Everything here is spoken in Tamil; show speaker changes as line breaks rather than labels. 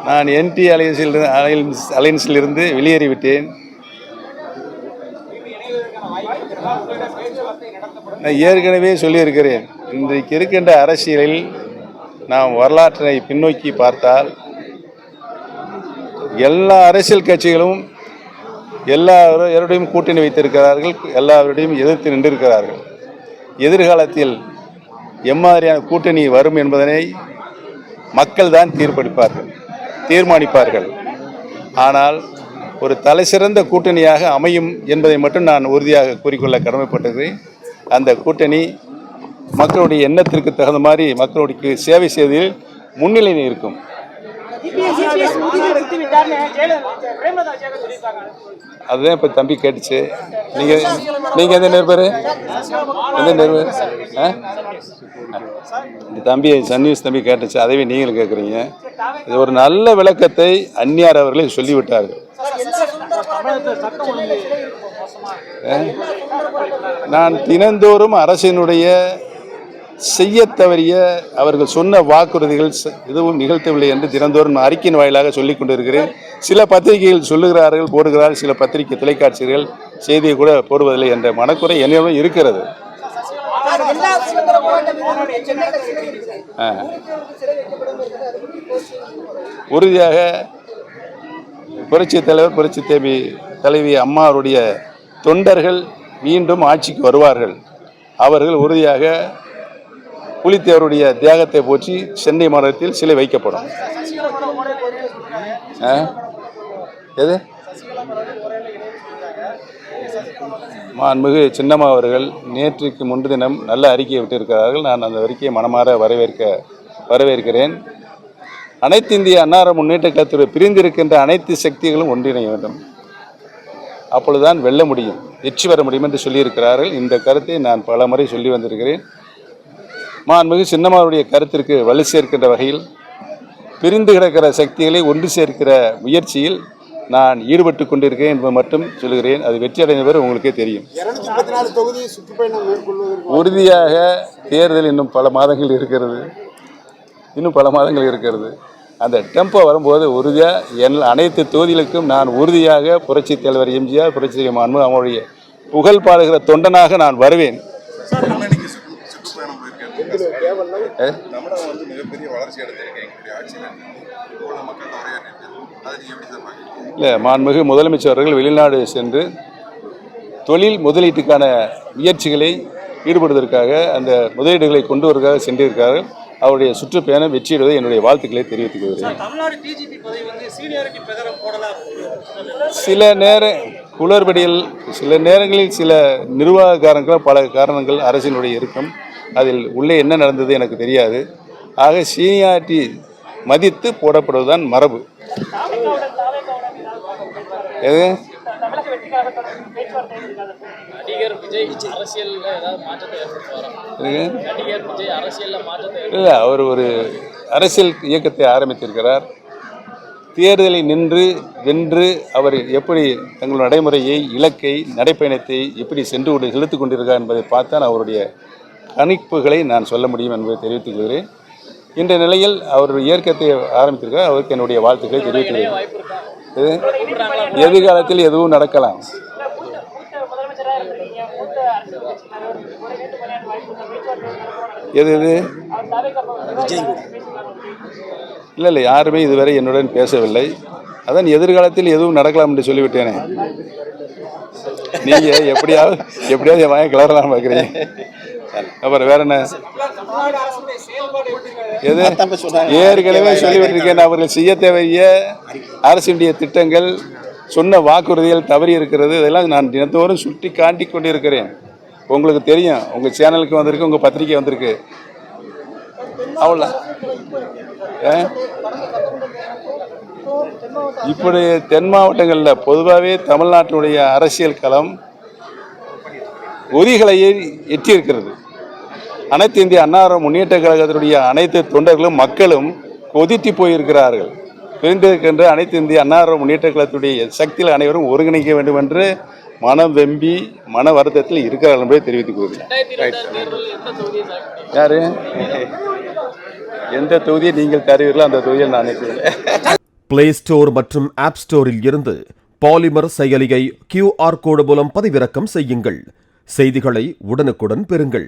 நான் என்டி அலையன்ஸிலிருந்து வெளியேறிவிட்டேன். நான் ஏற்கனவே சொல்லியிருக்கிறேன், இன்றைக்கு இருக்கின்ற அரசியலில் நாம் வரலாற்றை பின்னோக்கி பார்த்தால் எல்லா அரசியல் கட்சிகளும் எல்லாரோடையும் கூட்டணி வைத்திருக்கிறார்கள், எல்லாரோடையும் எதிர்த்து நின்றிருக்கிறார்கள். எதிர்காலத்தில் எம்மாதிரியான கூட்டணி வரும் என்பதனை மக்கள் தான் தீர்மானிப்பார்கள். ஆனால் ஒரு தலைசிறந்த கூட்டணியாக அமையும் என்பதை மட்டும் நான் உறுதியாக கூறிக்கொள்ள கடமைப்பட்டிருக்கிறேன். அந்த கூட்டணி மக்களுடைய எண்ணத்திற்கு தகுந்த மாதிரி மக்களுடைய சேவை செய்வதில் முன்னிலையில் இருக்கும். அதுதான் இப்போ தம்பி கேட்டுச்சு. நீங்கள் எந்த நிருபர் இந்த தம்பி சன் நியூஸ் தம்பி கேட்டுச்சு, அதைவே நீங்களும் கேட்குறீங்க. இது ஒரு நல்ல விளக்கத்தை அந்நியார் அவர்களை சொல்லிவிட்டார்கள். நான் தினந்தோறும் அரசினுடைய செய்ய தவறிய அவர்கள் சொன்ன வாக்குறுதிகள் எதுவும் நிகழ்த்தவில்லை என்று தினந்தோறும் அறிக்கையின் வாயிலாக சொல்லிக் கொண்டிருக்கிறேன். சில பத்திரிகைகள் சொல்லுகிறார்கள், போடுகிறார்கள். சில பத்திரிகை தொலைக்காட்சிகள் செய்தியை கூட போடுவதில்லை என்ற மனக்குறை என்னிடம் இருக்கிறது. உறுதியாக புரட்சி தலைவர் புரட்சி தலைவி அம்மாவுடைய தொண்டர்கள் மீண்டும் ஆட்சிக்கு வருவார்கள். அவர்கள் உறுதியாக புலித்தேவருடைய தியாகத்தை போற்றி சென்னை மாநகரத்தில் சிலை வைக்கப்படும். எது மாண்புமிகு சின்னம்மா அவர்கள் நேற்றுக்கு முன்தினம் நல்ல அறிக்கையை விட்டிருக்கிறார்கள். நான் அந்த அறிக்கையை மனமாற வரவேற்கிறேன். அனைத்து இந்திய அன்னார முன்னேற்ற கழகத்தில் பிரிந்திருக்கின்ற அனைத்து சக்திகளும் ஒன்றிணைய வேண்டும். அப்பொழுதுதான் வெல்ல முடியும், வெற்றி பெற முடியும் என்று சொல்லியிருக்கிறார்கள். இந்த கருத்தை நான் பல முறை சொல்லி வந்திருக்கிறேன். மாண்புமிகு சின்னம்மாவுடைய கருத்திற்கு வலு சேர்க்கின்ற வகையில் பிரிந்து கிடக்கிற சக்திகளை ஒன்று சேர்க்கிற முயற்சியில் நான் ஈடுபட்டு கொண்டிருக்கிறேன் என்பது மட்டும் சொல்கிறேன். அது வெற்றி அடைந்தவர் உங்களுக்கே தெரியும். உறுதியாக தேர்தல் இன்னும் பல மாதங்கள் இருக்கிறது. அந்த டெம்போ வரும்போது உறுதியாக அனைத்து தொகுதிகளுக்கும் நான் உறுதியாக புரட்சி தலைவர் எம்ஜிஆர் புரட்சி மாண்பு அவருடைய புகழ் பாடுகிற தொண்டனாக நான் வருவேன். இல்லை, மாண்புமிகு முதலமைச்சர் அவர்கள் வெளிநாடு சென்று தொழில் முதலீட்டுக்கான முயற்சிகளை ஈடுபடுவதற்காக அந்த முதலீடுகளை கொண்டு வருவதற்காக சென்றிருக்கிறார்கள். அவருடைய சுற்றுப்பயணம் வெற்றியிடுவதை என்னுடைய வாழ்த்துக்களை தெரிவித்துக் கொள்கிறேன். சில நேரங்களில் சில நிர்வாக காரணங்கள் பல காரணங்கள் அரசினுடைய இருக்கும். அதில் உள்ளே என்ன நடந்தது எனக்கு தெரியாது. ஆக சீனியாரிட்டி மதித்து போடப்படுவதுதான் மரபு. எது இல்லை, அவர் ஒரு அரசியல் இயக்கத்தை ஆரம்பித்திருக்கிறார். தேர்தலை வென்று அவர் எப்படி தங்கள் நடைமுறையை இலக்கை நடைப்பயணத்தை எப்படி செலுத்தி கொண்டிருக்கிறார் என்பதை பார்த்தான் அவருடைய கணிப்புகளை நான் சொல்ல முடியும் என்பதை தெரிவித்துக் கொள்கிறேன். இந்த நிலையில் அவர் இயக்கத்தை ஆரம்பித்திருக்கிறார். அவருக்கு என்னுடைய வாழ்த்துக்களை தெரிவித்துள்ளேன். எதிர்காலத்தில் எதுவும் நடக்கலாம். எது இல்லை, யாருமே இதுவரை என்னுடன் பேசவில்லை. அதான் எதிர்காலத்தில் எதுவும் நடக்கலாம் என்று சொல்லிவிட்டேனே. நீங்க எப்படியாவது என் வாயை கிளறலாம் பார்க்குறீங்க. அப்புறம் வேற என்ன? எது ஏற்கனவே சொல்லிவிட்டிருக்கேன். அவர்கள் செய்ய தேவைய அரசுடைய திட்டங்கள் சொன்ன வாக்குறுதிகள் தவறி இருக்கிறது. இதெல்லாம் நான் தினத்தோறும் சுட்டி காட்டி கொண்டிருக்கிறேன். உங்களுக்கு தெரியும், உங்கள் சேனலுக்கு வந்திருக்கு, உங்கள் பத்திரிகை வந்திருக்கு. அவ்வளோ இப்படி தென் மாவட்டங்களில் பொதுவாகவே தமிழ்நாட்டினுடைய அரசியல் களம் ஒதிகளையை எட்டியிருக்கிறது. அனைத்து இந்திய அன்னார முன்னேற்ற கழகத்தினுடைய அனைத்து தொண்டர்களும் மக்களும் கொதித்து போயிருக்கிறார்கள். பிரிந்திருக்கின்ற அனைத்து இந்திய அன்னார முன்னேற்ற கழகத்துடைய சக்தியில் அனைவரும் ஒருங்கிணைக்க வேண்டும் என்று மனம் வெம்பி மன வருத்தத்தில் இருக்கிறார்கள் என்பதை தெரிவித்துக் கொள்கிறேன். யாரு எந்த தொகுதியை நீங்கள் தருவீர்களோ அந்த தொகுதியில் நான் நிற்கிறேன்.
பிளே ஸ்டோர் மற்றும் ஆப் ஸ்டோரில் இருந்து பாலிமர் செயலியை QR கோடு மூலம் பதிவிறக்கம் செய்யுங்கள். செய்திகளை உடனுக்குடன் பெறுங்கள்.